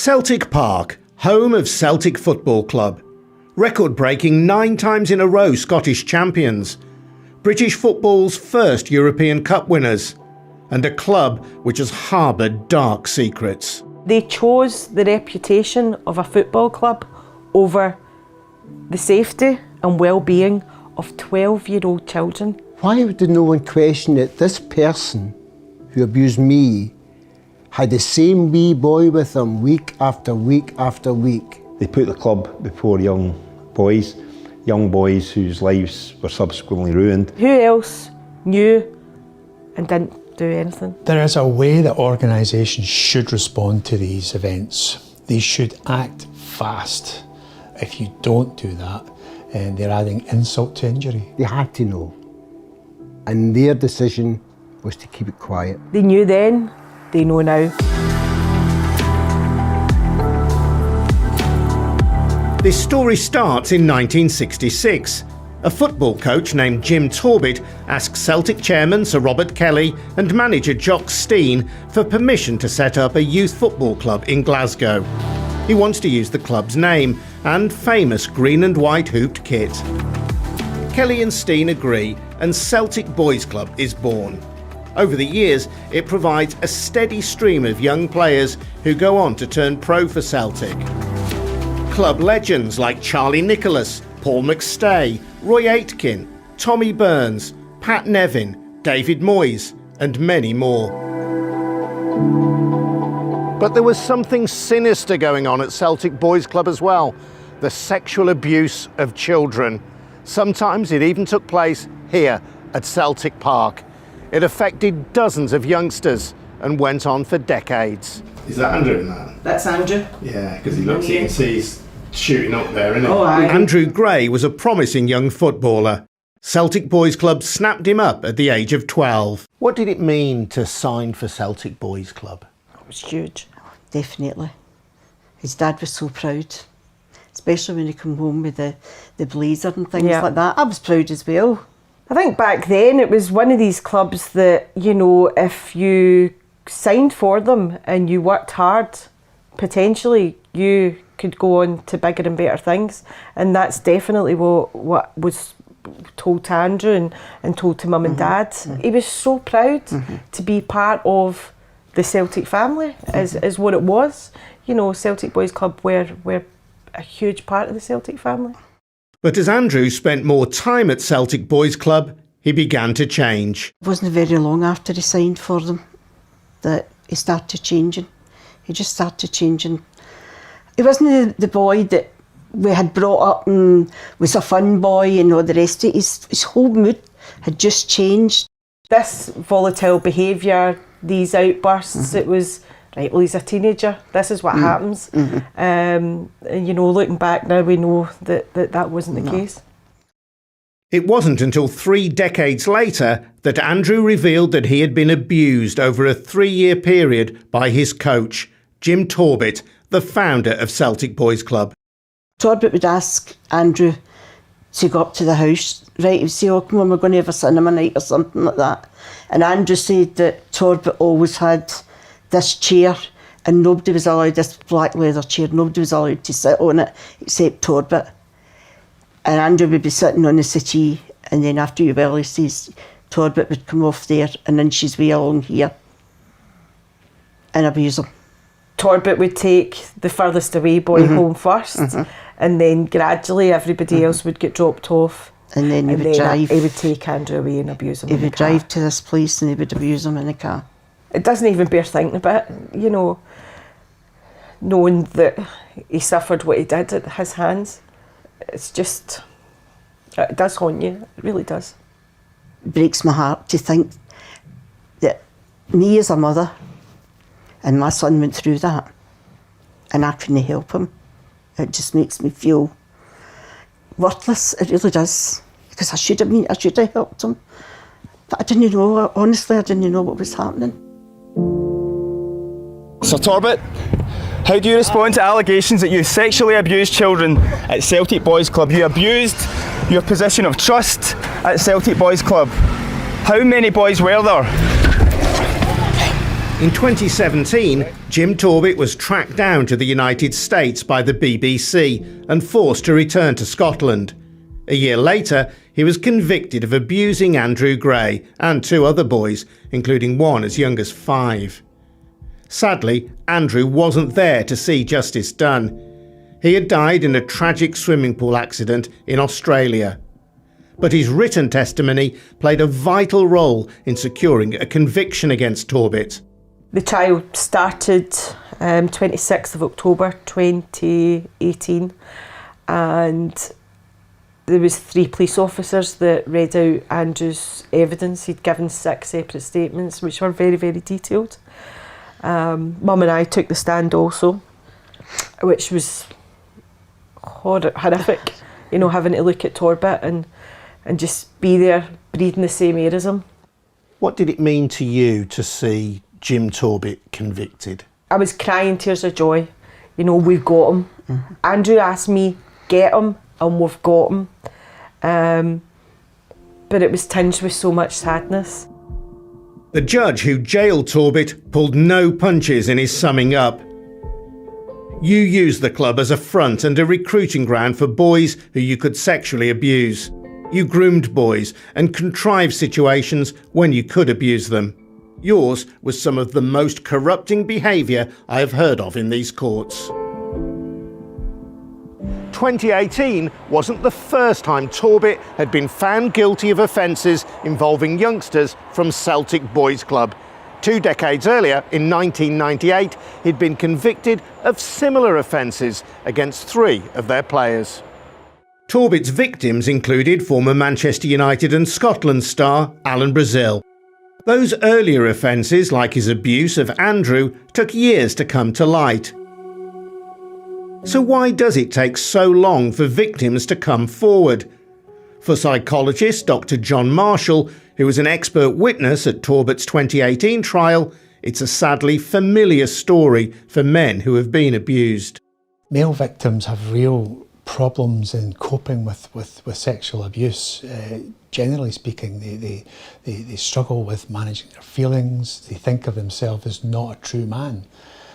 Celtic Park, home of Celtic Football Club. Record-breaking 9 times in a row Scottish champions. British football's first European Cup winners. And a club which has harboured dark secrets. They chose the reputation of a football club over the safety and well-being of 12-year-old children. Why did no one question that this person who abused me had the same wee boy with him week after week after week? They put the club before young boys whose lives were subsequently ruined. Who else knew and didn't do anything? There is a way that organisations should respond to these events. They should act fast. If you don't do that, they're adding insult to injury. They had to know. And their decision was to keep it quiet. They knew then, they know now. This story starts in 1966. A football coach named Jim Torbett asks Celtic chairman Sir Robert Kelly and manager Jock Stein for permission to set up a youth football club in Glasgow. He wants to use the club's name and famous green and white hooped kit. Kelly and Stein agree and Celtic Boys Club is born. Over the years, it provides a steady stream of young players who go on to turn pro for Celtic. Club legends like Charlie Nicholas, Paul McStay, Roy Aitken, Tommy Burns, Pat Nevin, David Moyes and many more. But there was something sinister going on at Celtic Boys Club as well. The sexual abuse of children. Sometimes it even took place here at Celtic Park. It affected dozens of youngsters and went on for decades. Is that Andrew in that? That's Andrew. Yeah, because he looks, you can see he's shooting up there, isn't he? Oh, aye. Andrew Gray was a promising young footballer. Celtic Boys Club snapped him up at the age of 12. What did it mean to sign for Celtic Boys Club? It was huge. Definitely. His dad was so proud, especially when he come home with the blazer and things like that. I was proud as well. I think back then it was one of these clubs that, you know, if you signed for them and you worked hard, potentially you could go on to bigger and better things. And that's definitely what was told to Andrew and told to mum and dad. He was so proud to be part of the Celtic family, is what it was. You know, Celtic Boys Club were a huge part of the Celtic family. But as Andrew spent more time at Celtic Boys Club, he began to change. It wasn't very long after he signed for them that he started changing. He just started changing. He wasn't the boy that we had brought up and was a fun boy and all the rest of it. His whole mood had just changed. This volatile behaviour, these outbursts, it was, right, well, he's a teenager, this is what happens. And, you know, looking back now, we know that wasn't the case. It wasn't until 3 decades later that Andrew revealed that he had been abused over a 3-year period by his coach, Jim Torbett, the founder of Celtic Boys Club. Torbett would ask Andrew to go up to the house, right, he would say, oh, come on, we're going to have a cinema night or something like that. And Andrew said that Torbett always had this chair and nobody was allowed, this black leather chair, nobody was allowed to sit on it except Torbett. And Andrew would be sitting on the settee, and then after a while he says Torbett would come off there and inches way along here and abuse him. Torbett would take the furthest away boy home first, and then gradually everybody else would get dropped off. And then he would drive. He would take Andrew away and abuse him in the car. He would drive to this place and he would abuse him in the car. It doesn't even bear thinking about, you know, knowing that he suffered what he did at his hands. It's just, it does haunt you, it really does. It breaks my heart to think that me as a mother and my son went through that and I couldn't help him. It just makes me feel worthless, it really does. Because I should have helped him. But I didn't know, honestly, I didn't know what was happening. Sir Torbett, how do you respond to allegations that you sexually abused children at Celtic Boys Club? You abused your position of trust at Celtic Boys Club. How many boys were there? In 2017, Jim Torbit was tracked down to the United States by the BBC and forced to return to Scotland. A year later, he was convicted of abusing Andrew Gray and 2 other boys, including one as young as 5. Sadly, Andrew wasn't there to see justice done. He had died in a tragic swimming pool accident in Australia. But his written testimony played a vital role in securing a conviction against Torbit. The trial started 26th of October 2018, and there was 3 police officers that read out Andrew's evidence. He'd given 6 separate statements, which were very, very detailed. Mum and I took the stand also, which was horrific, you know, having to look at Torbit and just be there, breathing the same air as him. What did it mean to you to see Jim Torbit convicted? I was crying tears of joy. You know, we've got him. Mm-hmm. Andrew asked me, get him, and we've got him. But it was tinged with so much sadness. The judge who jailed Torbit pulled no punches in his summing up. You used the club as a front and a recruiting ground for boys who you could sexually abuse. You groomed boys and contrived situations when you could abuse them. Yours was some of the most corrupting behaviour I have heard of in these courts. 2018 wasn't the first time Torbit had been found guilty of offences involving youngsters from Celtic Boys Club. 2 decades earlier, in 1998, he'd been convicted of similar offences against 3 of their players. Torbit's victims included former Manchester United and Scotland star Alan Brazil. Those earlier offences, like his abuse of Andrew, took years to come to light. So why does it take so long for victims to come forward? For psychologist Dr. John Marshall, who was an expert witness at Torbit's 2018 trial, it's a sadly familiar story for men who have been abused. Male victims have real problems in coping with sexual abuse. Generally speaking, they struggle with managing their feelings. They think of themselves as not a true man.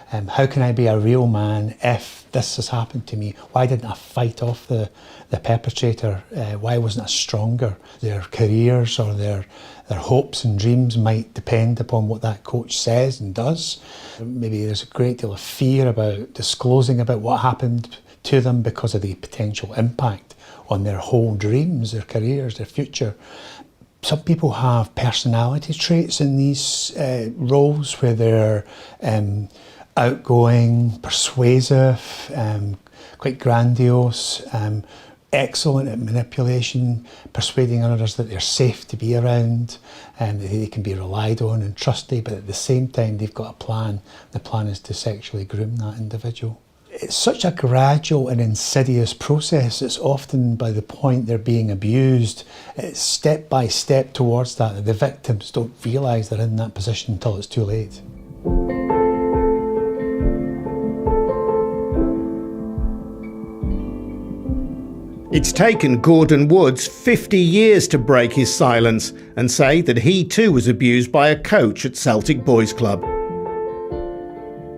How can I be a real man if this has happened to me? Why didn't I fight off the perpetrator? Why wasn't I stronger? Their careers or their hopes and dreams might depend upon what that coach says and does. Maybe there's a great deal of fear about disclosing about what happened to them because of the potential impact on their whole dreams, their careers, their future. Some people have personality traits in these roles where they're outgoing, persuasive, quite grandiose, excellent at manipulation, persuading others that they're safe to be around, and that they can be relied on and trusted, but at the same time they've got a plan. The plan is to sexually groom that individual. It's such a gradual and insidious process. It's often by the point they're being abused, it's step by step towards that the victims don't realise they're in that position until it's too late. It's taken Gordon Woods 50 years to break his silence and say that he too was abused by a coach at Celtic Boys Club.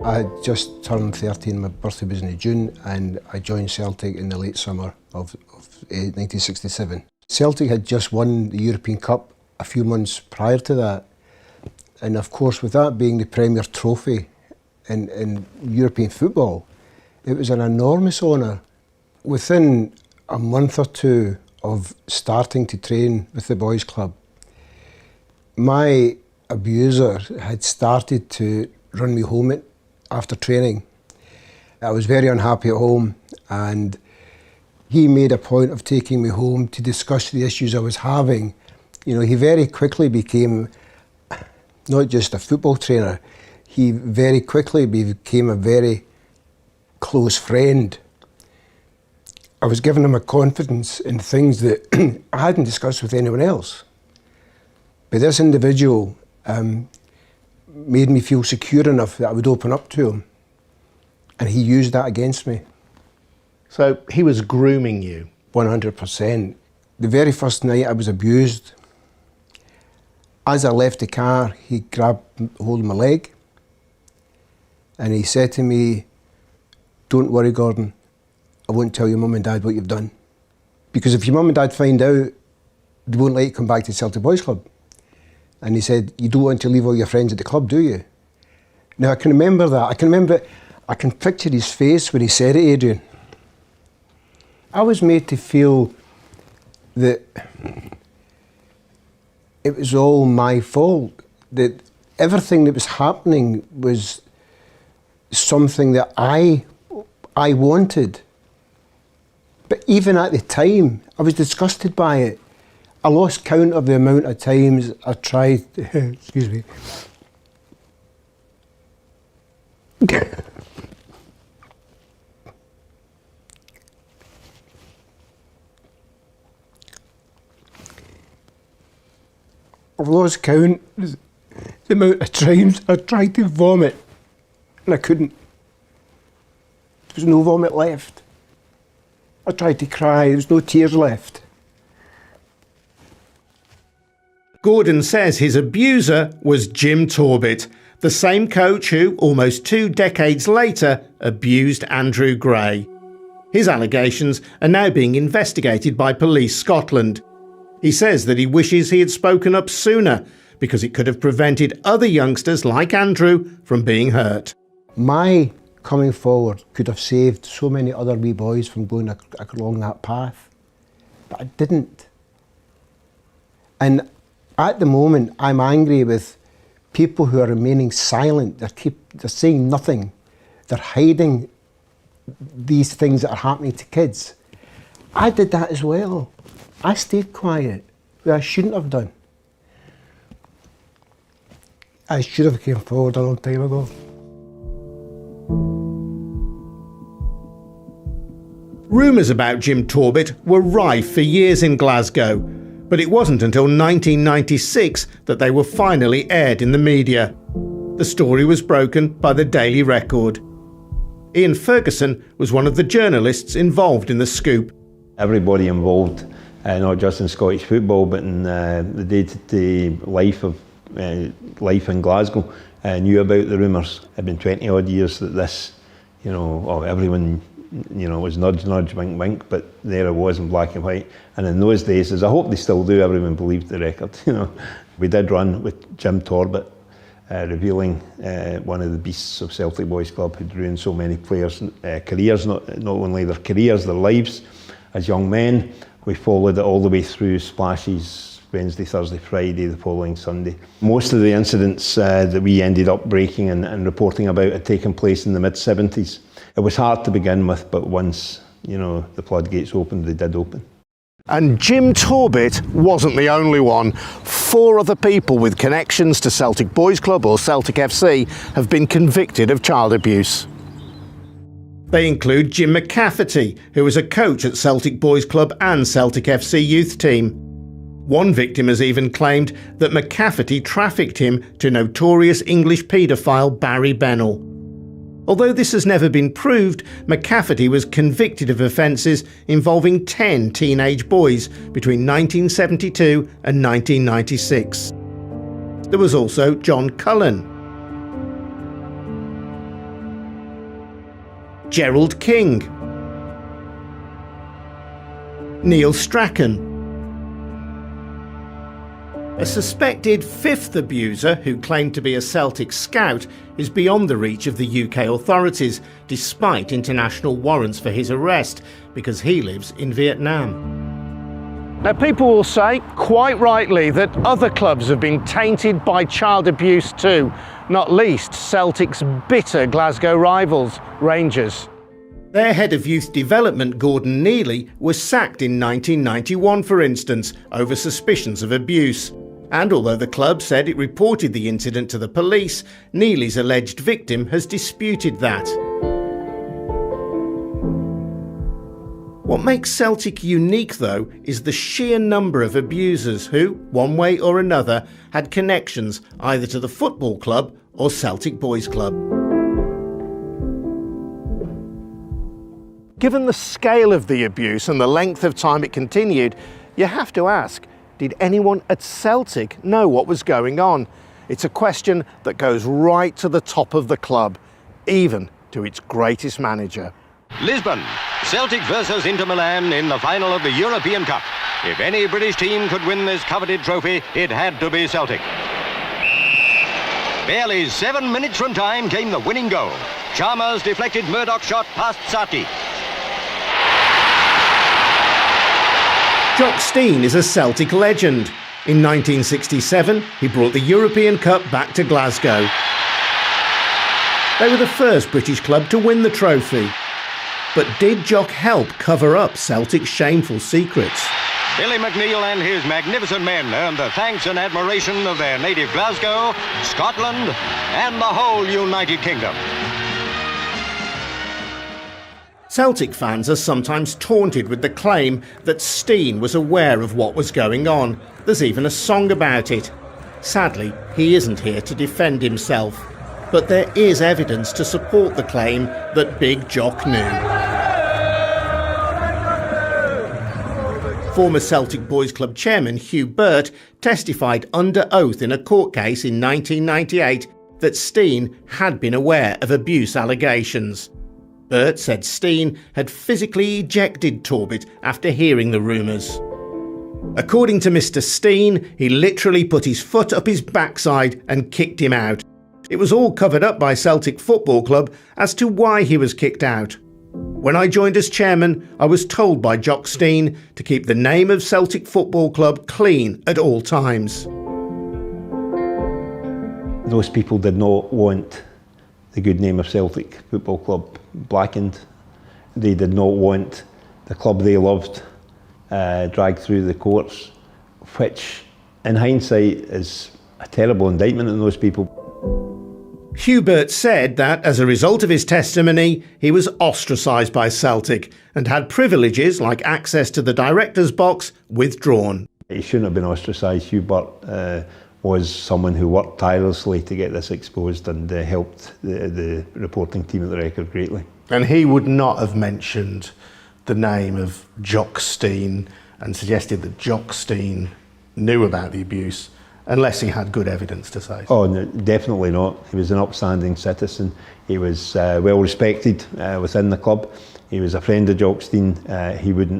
I had just turned 13, my birthday was in June, and I joined Celtic in the late summer of 1967. Celtic had just won the European Cup a few months prior to that, and of course with that being the premier trophy in European football, it was an enormous honour. Within a month or 2 of starting to train with the boys club, my abuser had started to run me home after training. I was very unhappy at home, and he made a point of taking me home to discuss the issues I was having. You know, he very quickly became not just a football trainer, he very quickly became a very close friend. I was giving him a confidence in things that I hadn't discussed with anyone else. But this individual made me feel secure enough that I would open up to him. And he used that against me. So he was grooming you? 100%. The very first night I was abused, as I left the car, he grabbed hold of my leg And he said to me, "Don't worry, Gordon, I won't tell your mum and dad what you've done. Because if your mum and dad find out, they won't let you come back to Celtic Boys Club." And he said, "You don't want to leave all your friends at the club, do you?" Now I can remember that. I can picture his face when he said it, Adrian. I was made to feel that it was all my fault, that everything that was happening was something that I wanted. But even at the time, I was disgusted by it. I lost count of the amount of times I tried, excuse me. I've lost count the amount of times I tried to vomit and I couldn't. There was no vomit left. I tried to cry, there was no tears left. Gordon says his abuser was Jim Torbett, the same coach who, almost 2 decades later, abused Andrew Gray. His allegations are now being investigated by Police Scotland. He says that he wishes he had spoken up sooner because it could have prevented other youngsters like Andrew from being hurt. My coming forward could have saved so many other wee boys from going along that path, but I didn't. And at the moment, I'm angry with people who are remaining silent. They're saying nothing. They're hiding these things that are happening to kids. I did that as well. I stayed quiet, but I shouldn't have done. I should have came forward a long time ago. Rumours about Jim Torbett were rife for years in Glasgow, but it wasn't until 1996 that they were finally aired in the media. The story was broken by the Daily Record. Ian Ferguson was one of the journalists involved in the scoop. Everybody involved, not just in Scottish football, but in the day-to-day life in Glasgow, knew about the rumours. It had been 20 odd years that this, everyone, was nudge, nudge, wink, wink, but there it was in black and white. And in those days, as I hope they still do, everyone believed the record. We did run with Jim Torbett, revealing one of the beasts of Celtic Boys Club who'd ruined so many players' careers, not only their careers, their lives as young men. We followed it all the way through, splashes Wednesday, Thursday, Friday, the following Sunday. Most of the incidents that we ended up breaking and reporting about had taken place in the mid-70s. It was hard to begin with, but once, the floodgates opened, they did open. And Jim Torbett wasn't the only one. 4 other people with connections to Celtic Boys Club or Celtic FC have been convicted of child abuse. They include Jim McCafferty, who was a coach at Celtic Boys Club and Celtic FC youth team. One victim has even claimed that McCafferty trafficked him to notorious English paedophile Barry Bennell. Although this has never been proved, McCafferty was convicted of offences involving 10 teenage boys between 1972 and 1996. There was also John Cullen, Gerald King, Neil Strachan, a suspected 5th abuser who claimed to be a Celtic scout is beyond the reach of the UK authorities, despite international warrants for his arrest, because he lives in Vietnam. Now, people will say, quite rightly, that other clubs have been tainted by child abuse too, not least Celtic's bitter Glasgow rivals, Rangers. Their head of youth development, Gordon Neely, was sacked in 1991, for instance, over suspicions of abuse. And although the club said it reported the incident to the police, Neely's alleged victim has disputed that. What makes Celtic unique, though, is the sheer number of abusers who, one way or another, had connections either to the football club or Celtic Boys Club. Given the scale of the abuse and the length of time it continued, you have to ask, did anyone at Celtic know what was going on? It's a question that goes right to the top of the club. even to its greatest manager. Lisbon, Celtic versus Inter Milan in the final of the European Cup. If any British team could win this coveted trophy, it had to be Celtic. Barely 7 minutes from time came the winning goal. Chalmers deflected Murdoch's shot past Sati. Jock Stein is a Celtic legend. In 1967, he brought the European Cup back to Glasgow. They were the first British club to win the trophy. But did Jock help cover up Celtic's shameful secrets? Billy McNeil and his magnificent men earned the thanks and admiration of their native Glasgow, Scotland, and the whole United Kingdom. Celtic fans are sometimes taunted with the claim that Stein was aware of what was going on. There's even a song about it. Sadly, he isn't here to defend himself. But there is evidence to support the claim that Big Jock knew. Former Celtic Boys Club chairman Hugh Burt testified under oath in a court case in 1998 that Stein had been aware of abuse allegations. Burt said Stein had physically ejected Torbit after hearing the rumours. According to Mr. Stein, he literally put his foot up his backside and kicked him out. It was all covered up by Celtic Football Club as to why he was kicked out. When I joined as chairman, I was told by Jock Stein to keep the name of Celtic Football Club clean at all times. Those people did not want the good name of Celtic Football Club blackened. They did not want the club they loved dragged through the courts, which in hindsight is a terrible indictment on those people. Hubert said that as a result of his testimony, he was ostracised by Celtic and had privileges like access to the director's box withdrawn. He shouldn't have been ostracised. Hubert was someone who worked tirelessly to get this exposed and helped the reporting team at the Record greatly. And he would not have mentioned the name of Jock Stein and suggested that Jock Stein knew about the abuse unless he had good evidence to say so. Oh, no, definitely not. He was an upstanding citizen. He was well respected within the club. He was a friend of Jock Stein.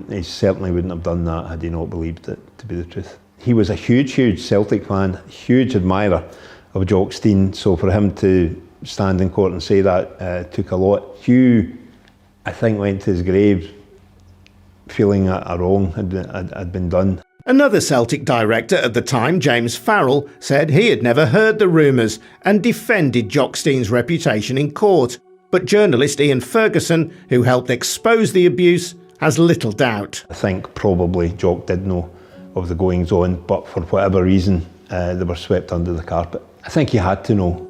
He certainly wouldn't have done that had he not believed it to be the truth. He was a huge Celtic fan, huge admirer of Jock Stein. So for him to stand in court and say that took a lot. Hugh, I think, went to his grave feeling that a wrong had been done. Another Celtic director at the time, James Farrell, said he had never heard the rumours and defended Jock Stein's reputation in court. But journalist Ian Ferguson, who helped expose the abuse, has little doubt. I think probably Jock did know of the goings-on, but for whatever reason, they were swept under the carpet. I think he had to know.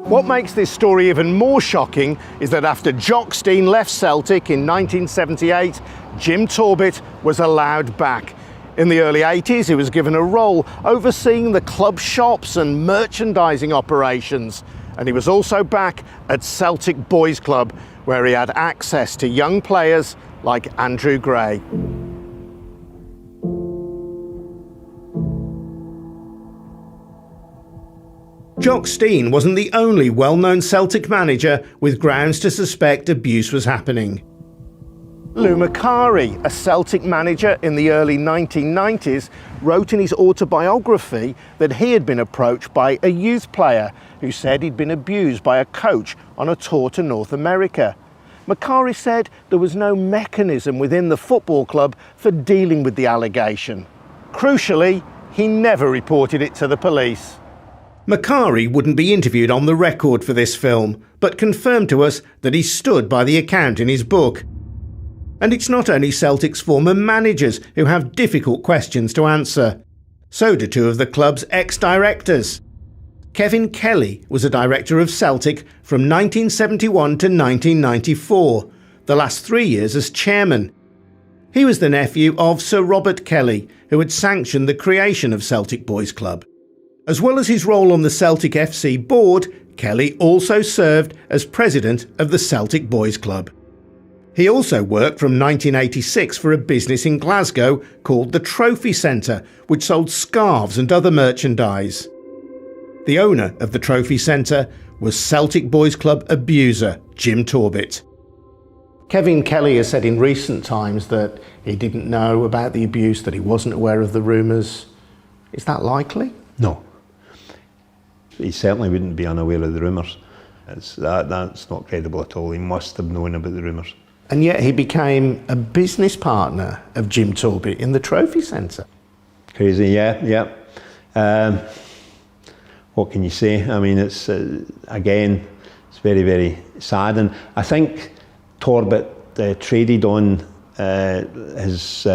What makes this story even more shocking is that after Jock Stein left Celtic in 1978, Jim Torbit was allowed back. In the early 80s, he was given a role overseeing the club shops and merchandising operations. And he was also back at Celtic Boys Club, where he had access to young players like Andrew Gray. Jock Stein wasn't the only well-known Celtic manager with grounds to suspect abuse was happening. Lou Macari, a Celtic manager in the early 1990s, wrote in his autobiography that he had been approached by a youth player who said he'd been abused by a coach on a tour to North America. Macari said there was no mechanism within the football club for dealing with the allegation. Crucially, he never reported it to the police. Macari wouldn't be interviewed on the record for this film, but confirmed to us that he stood by the account in his book. And it's not only Celtic's former managers who have difficult questions to answer. So do two of the club's ex-directors. Kevin Kelly was a director of Celtic from 1971 to 1994, the last 3 years as chairman. He was the nephew of Sir Robert Kelly, who had sanctioned the creation of Celtic Boys Club. As well as his role on the Celtic FC board, Kelly also served as president of the Celtic Boys Club. He also worked from 1986 for a business in Glasgow called the Trophy Centre, which sold scarves and other merchandise. The owner of the Trophy Centre was Celtic Boys Club abuser Jim Torbit. Kevin Kelly has said in recent times that he didn't know about the abuse, that he wasn't aware of the rumours. Is that likely? No. He certainly wouldn't be unaware of the rumours. That's not credible at all. He must have known about the rumours. And yet he became a business partner of Jim Torbit in the Trophy Centre. Crazy, yeah. What can you say? I mean, it's, again, it's very, very sad. And I think Torbit traded on his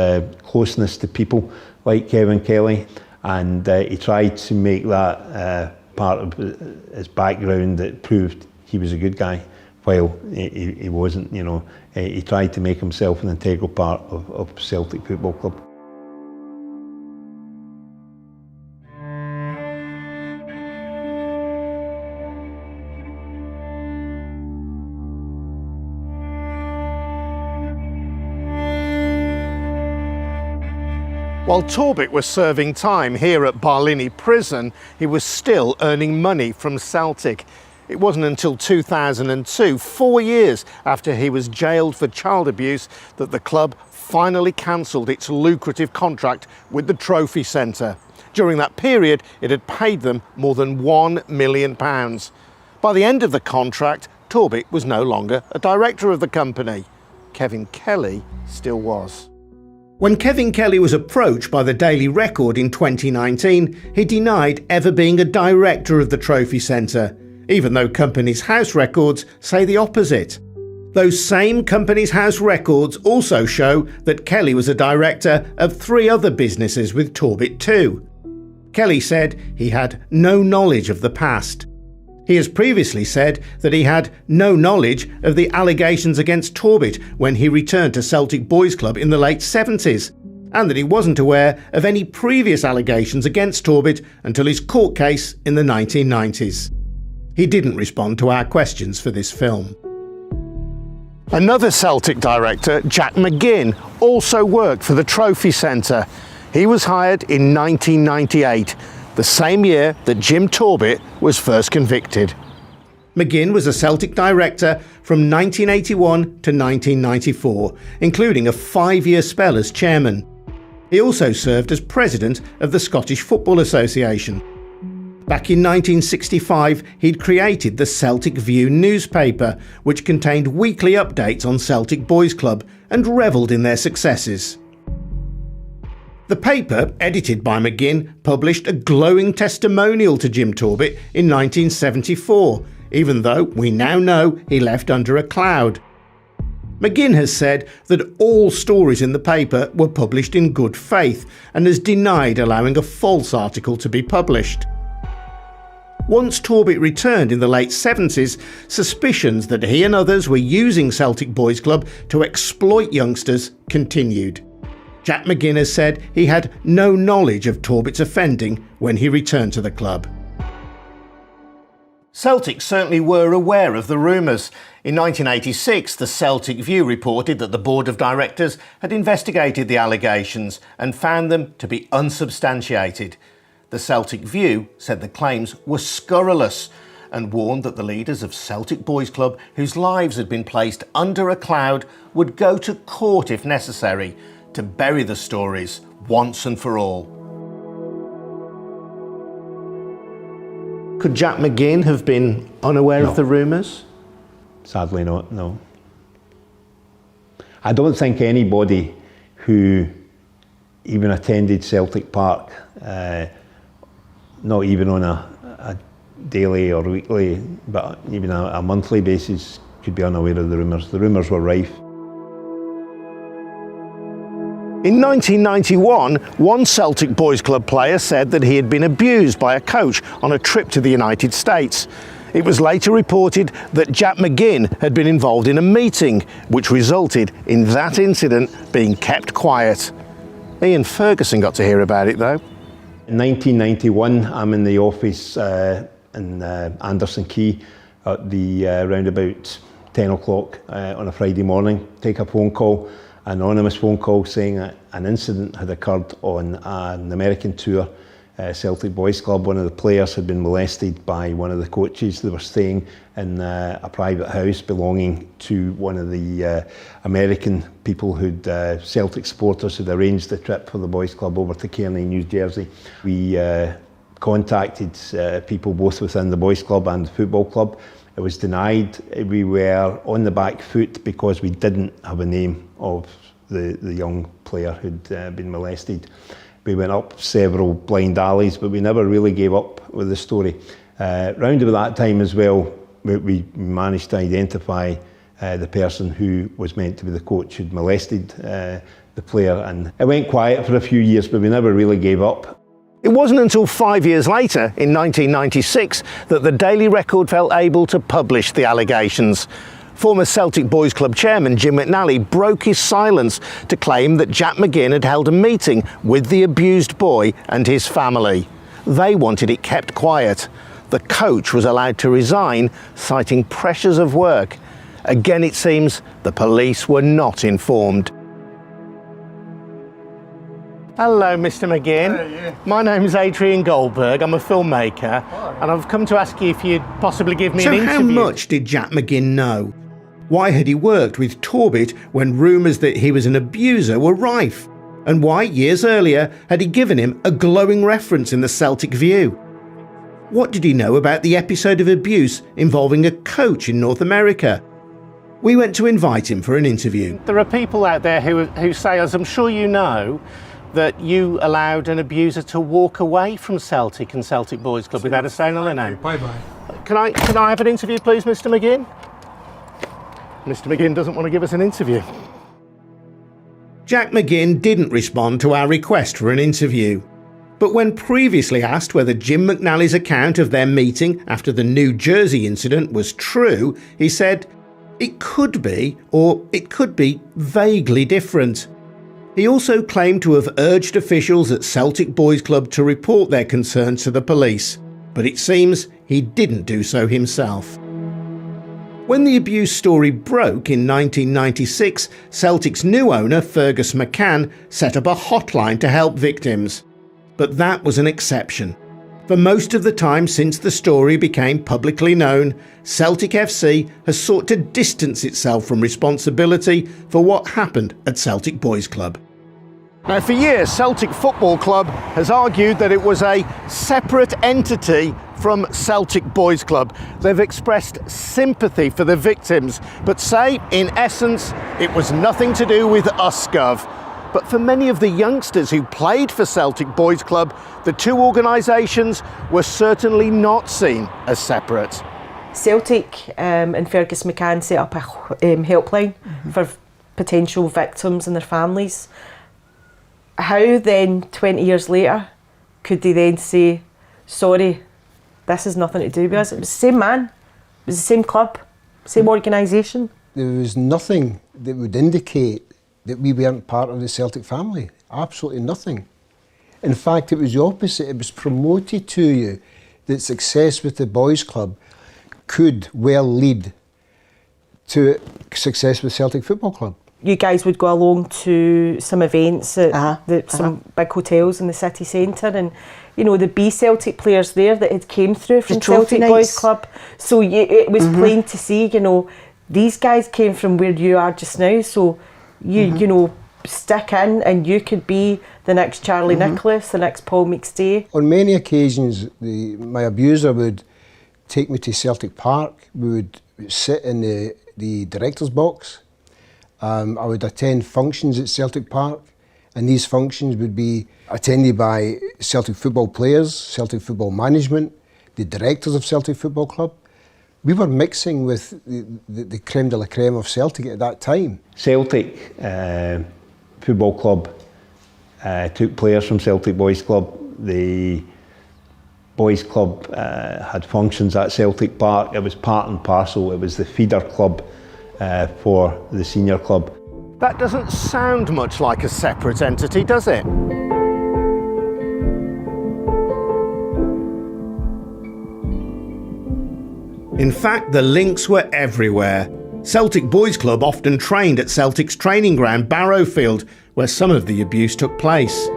closeness to people like Kevin Kelly, and he tried to make that part of his background that proved he was a good guy, while he wasn't, you know. He tried to make himself an integral part of Celtic Football Club. While Torbit was serving time here at Barlinnie Prison, he was still earning money from Celtic. It wasn't until 2002, 4 years after he was jailed for child abuse, that the club finally cancelled its lucrative contract with the Trophy Centre. During that period, it had paid them more than £1 million. By the end of the contract, Torbit was no longer a director of the company. Kevin Kelly still was. When Kevin Kelly was approached by the Daily Record in 2019, he denied ever being a director of the Trophy Centre, even though Companies House records say the opposite. Those same Companies House records also show that Kelly was a director of 3 other businesses with Torbit too. Kelly said he had no knowledge of the past. He has previously said that he had no knowledge of the allegations against Torbit when he returned to Celtic Boys Club in the late 70s, and that he wasn't aware of any previous allegations against Torbit until his court case in the 1990s. He didn't respond to our questions for this film. Another Celtic director, Jack McGinn, also worked for the Trophy Centre. He was hired in 1998. The same year that Jim Torbit was first convicted. McGinn was a Celtic director from 1981 to 1994, including a 5-year spell as chairman. He also served as president of the Scottish Football Association. Back in 1965, he'd created the Celtic View newspaper, which contained weekly updates on Celtic Boys Club and revelled in their successes. The paper, edited by McGinn, published a glowing testimonial to Jim Torbit in 1974, even though we now know he left under a cloud. McGinn has said that all stories in the paper were published in good faith and has denied allowing a false article to be published. Once Torbit returned in the late 70s, suspicions that he and others were using Celtic Boys Club to exploit youngsters continued. Jack McGinn has said he had no knowledge of Torbit's offending when he returned to the club. Celtic certainly were aware of the rumours. In 1986, the Celtic View reported that the board of directors had investigated the allegations and found them to be unsubstantiated. The Celtic View said the claims were scurrilous and warned that the leaders of Celtic Boys Club, whose lives had been placed under a cloud, would go to court if necessary to bury the stories once and for all. Could Jack McGinn have been unaware of the rumours? Sadly not, no. I don't think anybody who even attended Celtic Park, not even on a daily or weekly, but even a monthly basis, could be unaware of the rumours. The rumours were rife. In 1991, one Celtic Boys Club player said that he had been abused by a coach on a trip to the United States. It was later reported that Jack McGinn had been involved in a meeting, which resulted in that incident being kept quiet. Ian Ferguson got to hear about it though. In 1991, I'm in the office in Anderson Quay at the round about 10 o'clock on a Friday morning, take a phone call, an anonymous phone call saying that an incident had occurred on an American tour. Celtic Boys Club, one of the players had been molested by one of the coaches. They were staying in a private house belonging to one of the American people who'd, Celtic supporters who'd arranged the trip for the Boys Club over to Kearney, New Jersey. We contacted people both within the Boys Club and the football club. It was denied. We were on the back foot because we didn't have a name of the young player who'd been molested. We went up several blind alleys, but we never really gave up with the story. Round about that time as well, we managed to identify the person who was meant to be the coach who'd molested the player, and it went quiet for a few years, but we never really gave up. It wasn't until 5 years later, in 1996, that the Daily Record felt able to publish the allegations. Former Celtic Boys Club chairman Jim McNally broke his silence to claim that Jack McGinn had held a meeting with the abused boy and his family. They wanted it kept quiet. The coach was allowed to resign, citing pressures of work. Again, it seems the police were not informed. Hello, Mr. McGinn. Hey, My name's Adrian Goldberg. I'm a filmmaker, and I've come to ask you if you'd possibly give me an interview. So how much did Jack McGinn know? Why had he worked with Torbit when rumours that he was an abuser were rife? And why, years earlier, had he given him a glowing reference in the Celtic View? What did he know about the episode of abuse involving a coach in North America? We went to invite him for an interview. There are people out there who say, as I'm sure you know, that you allowed an abuser to walk away from Celtic and Celtic Boys Club without a say on their name. Bye-bye. Can I have an interview, please, Mr. McGinn? Mr. McGinn doesn't want to give us an interview. Jack McGinn didn't respond to our request for an interview. But when previously asked whether Jim McNally's account of their meeting after the New Jersey incident was true, he said, "It could be, or it could be vaguely different." He also claimed to have urged officials at Celtic Boys Club to report their concerns to the police, but it seems he didn't do so himself. When the abuse story broke in 1996, Celtic's new owner, Fergus McCann, set up a hotline to help victims. But that was an exception. For most of the time since the story became publicly known, Celtic FC has sought to distance itself from responsibility for what happened at Celtic Boys Club. Now, for years, Celtic Football Club has argued that it was a separate entity from Celtic Boys Club. They've expressed sympathy for the victims, but say, in essence, it was nothing to do with us, Gov. But for many of the youngsters who played for Celtic Boys Club, the two organisations were certainly not seen as separate. Celtic and Fergus McCann set up a helpline for potential victims and their families. How then, 20 years later, could they then say, sorry, this has nothing to do with us? It was the same man, it was the same club, same organisation. There was nothing that would indicate that we weren't part of the Celtic family. Absolutely nothing. In fact, it was the opposite. It was promoted to you that success with the boys' club could well lead to success with Celtic Football Club. You guys would go along to some events at some big hotels in the city centre, and you know there'd be Celtic players there that had came through from Celtic Boys Club. So it was plain to see, you know, these guys came from where you are just now. So you know, stick in, and you could be the next Charlie Nicholas, the next Paul McStay. On many occasions, my abuser would take me to Celtic Park. We would sit in the director's box. I would attend functions at Celtic Park, and these functions would be attended by Celtic football players, Celtic football management, the directors of Celtic Football Club. We were mixing with the creme de la creme of Celtic at that time. Celtic Football Club took players from Celtic Boys Club. The Boys Club had functions at Celtic Park. It was part and parcel. It was the feeder club for the senior club. That doesn't sound much like a separate entity, does it? In fact, the links were everywhere. Celtic Boys Club often trained at Celtic's training ground Barrowfield, where some of the abuse took place.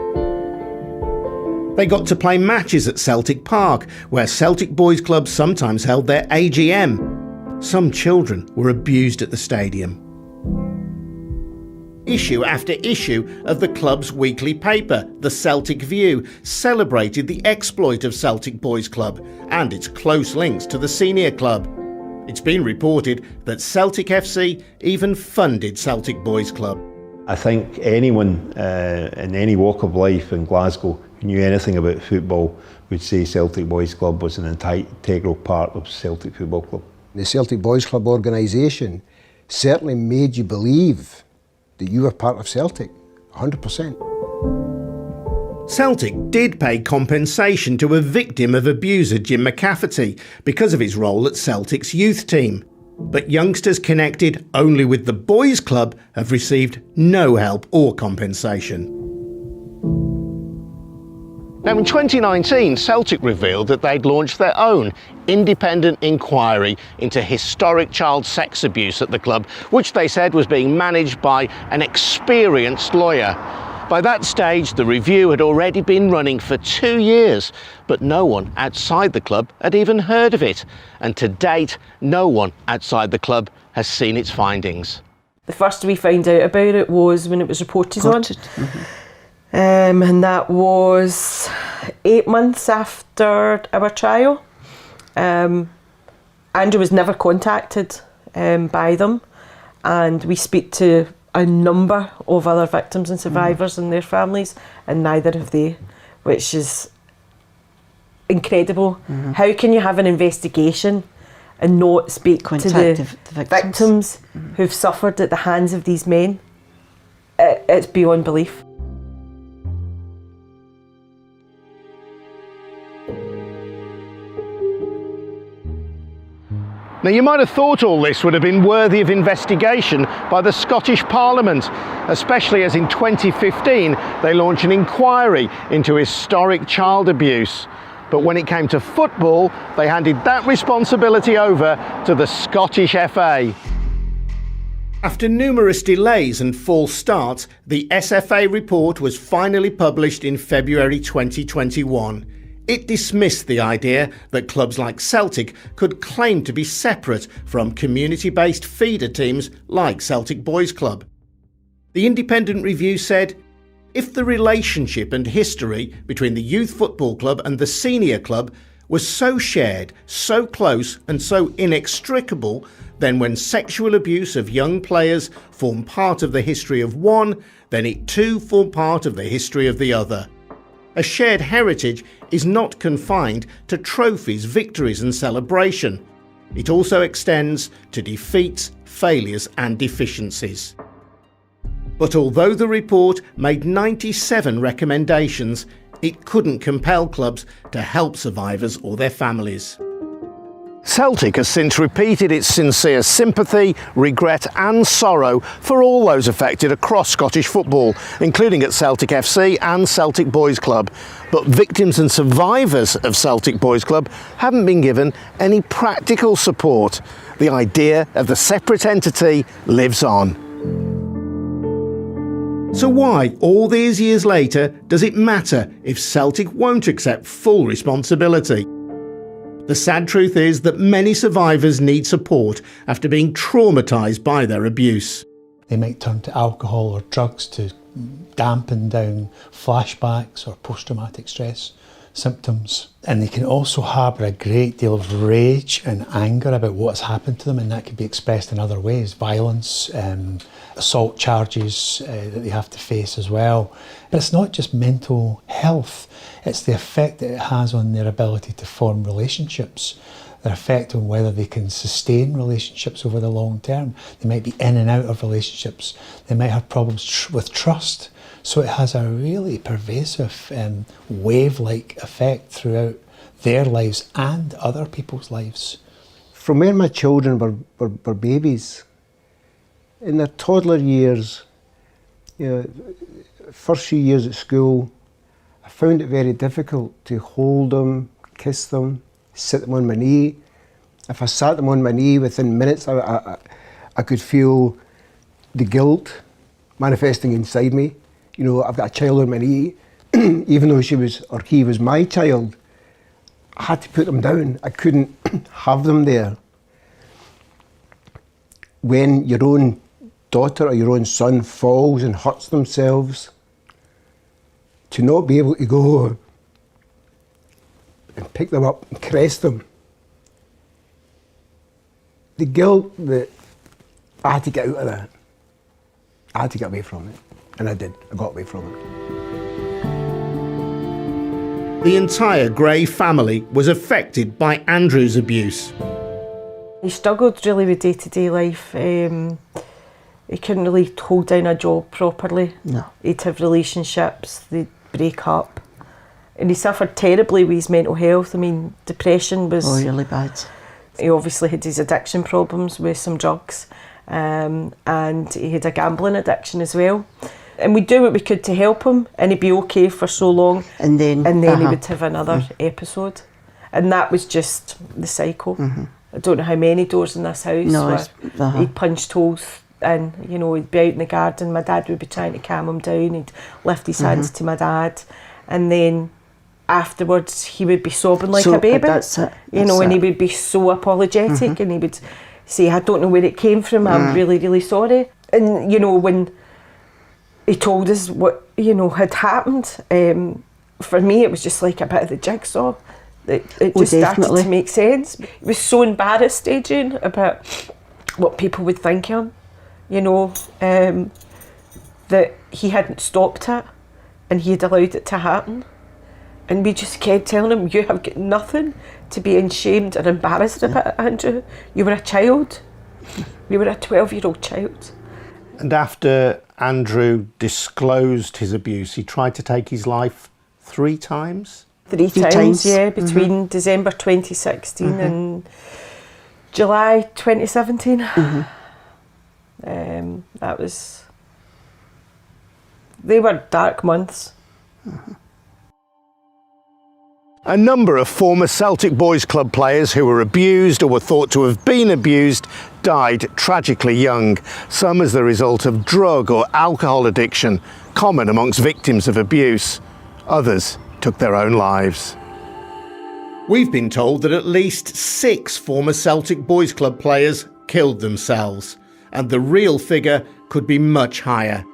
They got to play matches at Celtic Park, where Celtic Boys Club sometimes held their AGM. Some children were abused at the stadium. Issue after issue of the club's weekly paper, The Celtic View, celebrated the exploit of Celtic Boys Club and its close links to the senior club. It's been reported that Celtic FC even funded Celtic Boys Club. I think anyone in any walk of life in Glasgow who knew anything about football would say Celtic Boys Club was an integral part of Celtic Football Club. The Celtic Boys Club organisation certainly made you believe that you were part of Celtic, 100%. Celtic did pay compensation to a victim of abuser Jim McCafferty because of his role at Celtic's youth team. But youngsters connected only with the boys' club have received no help or compensation. Now in 2019, Celtic revealed that they'd launched their own independent inquiry into historic child sex abuse at the club, which they said was being managed by an experienced lawyer. By that stage, the review had already been running for 2 years, but no one outside the club had even heard of it. And to date, no one outside the club has seen its findings. The first we found out about it was when it was reported on. Mm-hmm. And that was 8 months after our trial. Andrew was never contacted by them, and we speak to a number of other victims and survivors and their families, and neither have they, which is incredible. How can you have an investigation and not speak to the victims who've suffered at the hands of these men? It's beyond belief. Now, you might have thought all this would have been worthy of investigation by the Scottish Parliament, especially as in 2015 they launched an inquiry into historic child abuse. But when it came to football, they handed that responsibility over to the Scottish FA. After numerous delays and false starts, the SFA report was finally published in February 2021. It dismissed the idea that clubs like Celtic could claim to be separate from community-based feeder teams like Celtic Boys Club. The independent review said, if the relationship and history between the youth football club and the senior club was so shared, so close and so inextricable, then when sexual abuse of young players formed part of the history of one, then it too formed part of the history of the other. A shared heritage is not confined to trophies, victories and celebration. It also extends to defeats, failures and deficiencies. But although the report made 97 recommendations, it couldn't compel clubs to help survivors or their families. Celtic has since repeated its sincere sympathy, regret and sorrow for all those affected across Scottish football, including at Celtic FC and Celtic Boys Club. But victims and survivors of Celtic Boys Club haven't been given any practical support. The idea of the separate entity lives on. So why, all these years later, does it matter if Celtic won't accept full responsibility? The sad truth is that many survivors need support after being traumatised by their abuse. They might turn to alcohol or drugs to dampen down flashbacks or post-traumatic stress symptoms. And they can also harbour a great deal of rage and anger about what's happened to them, and that can be expressed in other ways. Violence, assault charges that they have to face as well. But it's not just mental health, it's the effect that it has on their ability to form relationships, their effect on whether they can sustain relationships over the long term. They might be in and out of relationships. They might have problems with trust. So it has a really pervasive wave-like effect throughout their lives and other people's lives. From when my children were babies, in their toddler years, first few years at school, I found it very difficult to hold them, kiss them, sit them on my knee. If I sat them on my knee, within minutes I I could feel the guilt manifesting inside me. You know, I've got a child on my knee, even though she was, or he was my child, I had to put them down. I couldn't have them there. When your own daughter or your own son falls and hurts themselves, to not be able to go and pick them up and caress them, the guilt that I had to get out of that, I had to get away from it, and I did. I got away from it. The entire Gray family was affected by Andrew's abuse. He struggled really with day-to-day life. He couldn't really hold down a job properly. No. He'd have relationships, they'd break up. And he suffered terribly with his mental health. I mean, depression was... Oh, really bad. He obviously had his addiction problems with some drugs, and he had a gambling addiction as well. And we'd do what we could to help him, and he'd be okay for so long, And then he would have another episode. And that was just the cycle. I don't know how many doors in this house No, where he'd punched holes in. You know, he'd be out in the garden, my dad would be trying to calm him down, he'd lift his hands to my dad, and then afterwards he would be sobbing like a baby. That's it. You know, and he would be so apologetic, and he would say, I don't know where it came from, I'm really, really sorry. And, you know, when he told us what, you know, had happened, for me it was just like a bit of the jigsaw. It just started to make sense. He was so embarrassed, Adrian, about what people would think of him, you know, that he hadn't stopped it and he had allowed it to happen. And we just kept telling him, you have got nothing to be ashamed and embarrassed about, Andrew. You were a child. You were a 12-year-old child. And after Andrew disclosed his abuse, he tried to take his life 3 times? Three times, yeah, between December 2016 and July 2017. That was... They were dark months. A number of former Celtic Boys Club players who were abused or were thought to have been abused died tragically young, some as the result of drug or alcohol addiction, common amongst victims of abuse. Others took their own lives. We've been told that at least 6 former Celtic Boys Club players killed themselves, and the real figure could be much higher.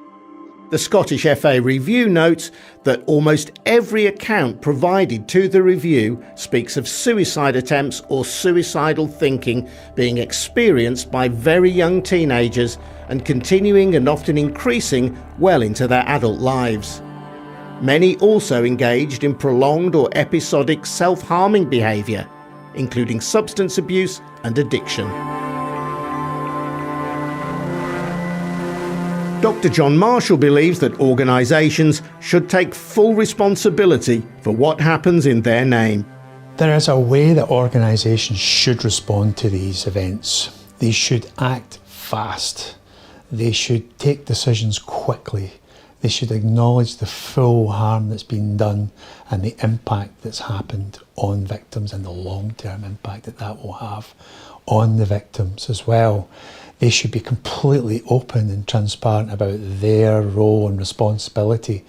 The Scottish FA Review notes that almost every account provided to the review speaks of suicide attempts or suicidal thinking being experienced by very young teenagers and continuing and often increasing well into their adult lives. Many also engaged in prolonged or episodic self-harming behaviour, including substance abuse and addiction. Dr. John Marshall believes that organisations should take full responsibility for what happens in their name. There is a way that organisations should respond to these events. They should act fast. They should take decisions quickly. They should acknowledge the full harm that's been done and the impact that's happened on victims and the long-term impact that that will have on the victims as well. They should be completely open and transparent about their role and responsibility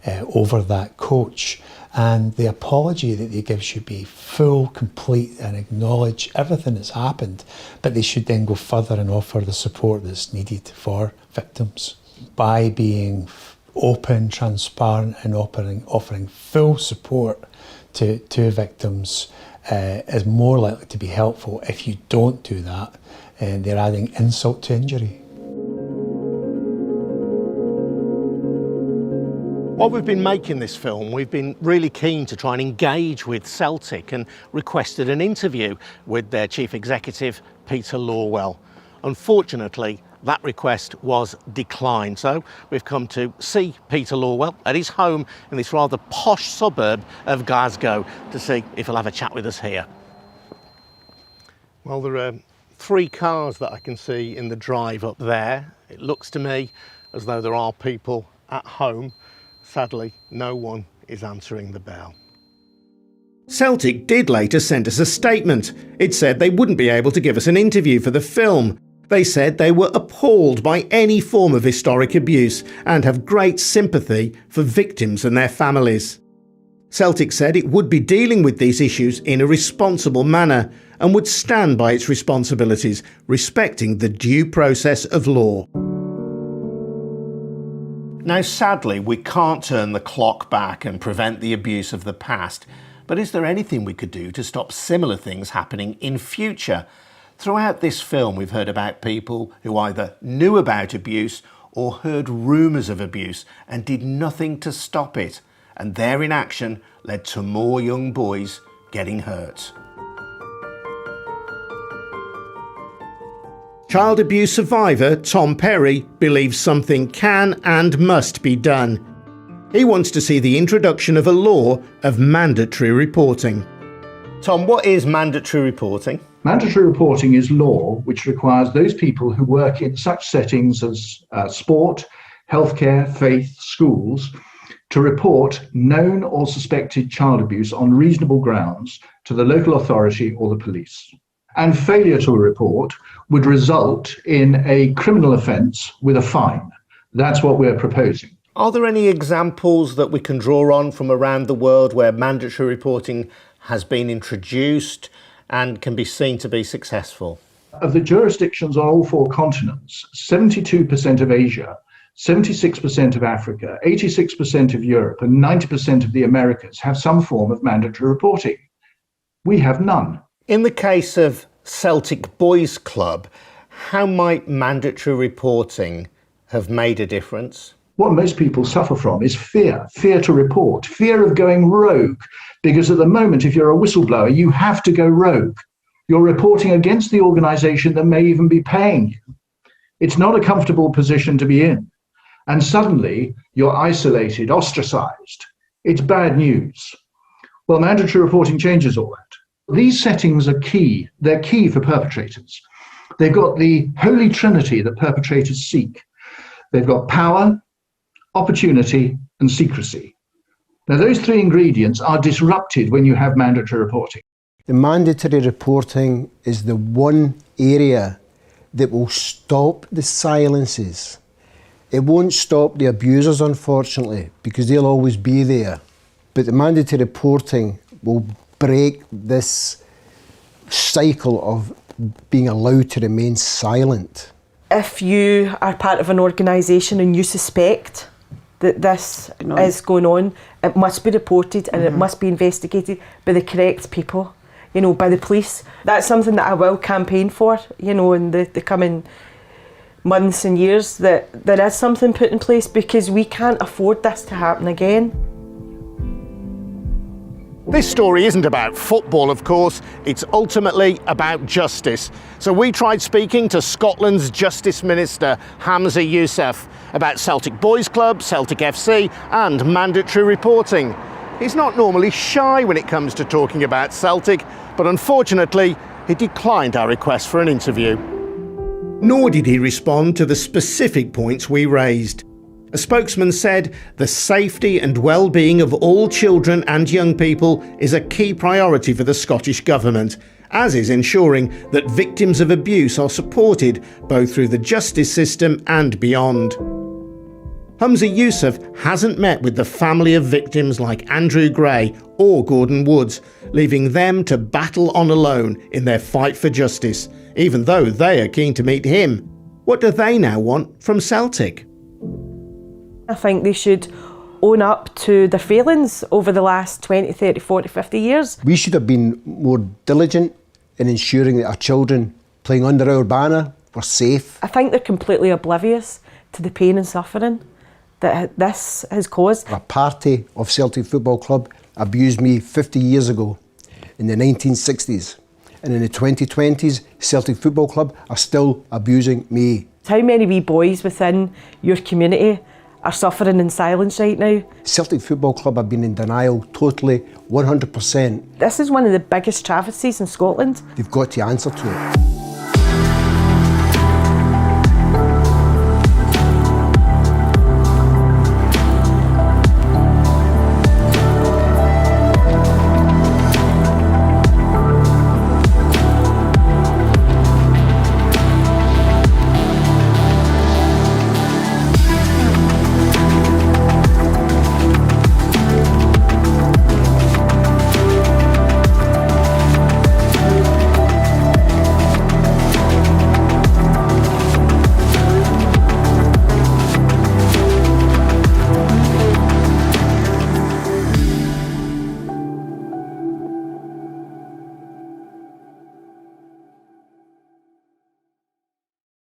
over that coach. And the apology that they give should be full, complete, and acknowledge everything that's happened. But they should then go further and offer the support that's needed for victims. By being open, transparent, and offering full support to victims is more likely to be helpful. If you don't do that, they're adding insult to injury. While we've been making this film, we've been really keen to try and engage with Celtic and requested an interview with their chief executive, Peter Lorwell. Unfortunately, that request was declined, so we've come to see Peter Lorwell at his home in this rather posh suburb of Glasgow to see if he'll have a chat with us here. Well, there are 3 cars that I can see in the drive up there. It looks to me as though there are people at home. Sadly, no one is answering the bell. Celtic did later send us a statement. It said they wouldn't be able to give us an interview for the film, They said they were appalled by any form of historic abuse and have great sympathy for victims and their families. Celtic said it would be dealing with these issues in a responsible manner and would stand by its responsibilities, respecting the due process of law. Now, sadly, we can't turn the clock back and prevent the abuse of the past, but is there anything we could do to stop similar things happening in future? Throughout this film, we've heard about people who either knew about abuse or heard rumours of abuse and did nothing to stop it, and their inaction led to more young boys getting hurt. Child abuse survivor Tom Perry believes something can and must be done. He wants to see the introduction of a law of mandatory reporting. Tom, what is mandatory reporting? Mandatory reporting is law which requires those people who work in such settings as sport, healthcare, faith, schools, to report known or suspected child abuse on reasonable grounds to the local authority or the police. And failure to report would result in a criminal offence with a fine. That's what we're proposing. Are there any examples that we can draw on from around the world where mandatory reporting has been introduced and can be seen to be successful? Of the jurisdictions on all four continents, 72% of Asia, 76% of Africa, 86% of Europe, and 90% of the Americas have some form of mandatory reporting. We have none. In the case of Celtic Boys Club, how might mandatory reporting have made a difference? What most people suffer from is fear to report, fear of going rogue, because at the moment, if you're a whistleblower, you have to go rogue. You're reporting against the organisation that may even be paying you. It's not a comfortable position to be in. And suddenly, you're isolated, ostracised. It's bad news. Well, mandatory reporting changes all that. These settings are key. They're key for perpetrators. They've got the holy trinity that perpetrators seek. They've got power, opportunity, and secrecy. Now, those three ingredients are disrupted when you have mandatory reporting. The mandatory reporting is the one area that will stop the silences. It won't stop the abusers, unfortunately, because they'll always be there. But the mandatory reporting will break this cycle of being allowed to remain silent. If you are part of an organisation and you suspect that this is going on, it must be reported and it must be investigated by the correct people, you know, by the police. That's something that I will campaign for, you know, in the coming months and years, that there is something put in place, because we can't afford this to happen again. This story isn't about football, of course, it's ultimately about justice. So we tried speaking to Scotland's Justice Minister, Hamza Youssef, about Celtic Boys Club, Celtic FC and mandatory reporting. He's not normally shy when it comes to talking about Celtic, but unfortunately, he declined our request for an interview. Nor did he respond to the specific points we raised. A spokesman said the safety and well-being of all children and young people is a key priority for the Scottish Government, as is ensuring that victims of abuse are supported both through the justice system and beyond. Hamza Youssef hasn't met with the family of victims like Andrew Gray or Gordon Woods, leaving them to battle on alone in their fight for justice, even though they are keen to meet him. What do they now want from Celtic? I think they should own up to their failings over the last 20, 30, 40, 50 years. We should have been more diligent in ensuring that our children playing under our banner were safe. I think they're completely oblivious to the pain and suffering that this has caused. A party of Celtic Football Club abused me 50 years ago in the 1960s. And in the 2020s, Celtic Football Club are still abusing me. How many wee boys within your community are suffering in silence right now? Celtic Football Club have been in denial totally, 100%. This is one of the biggest travesties in Scotland. They've got to answer to it.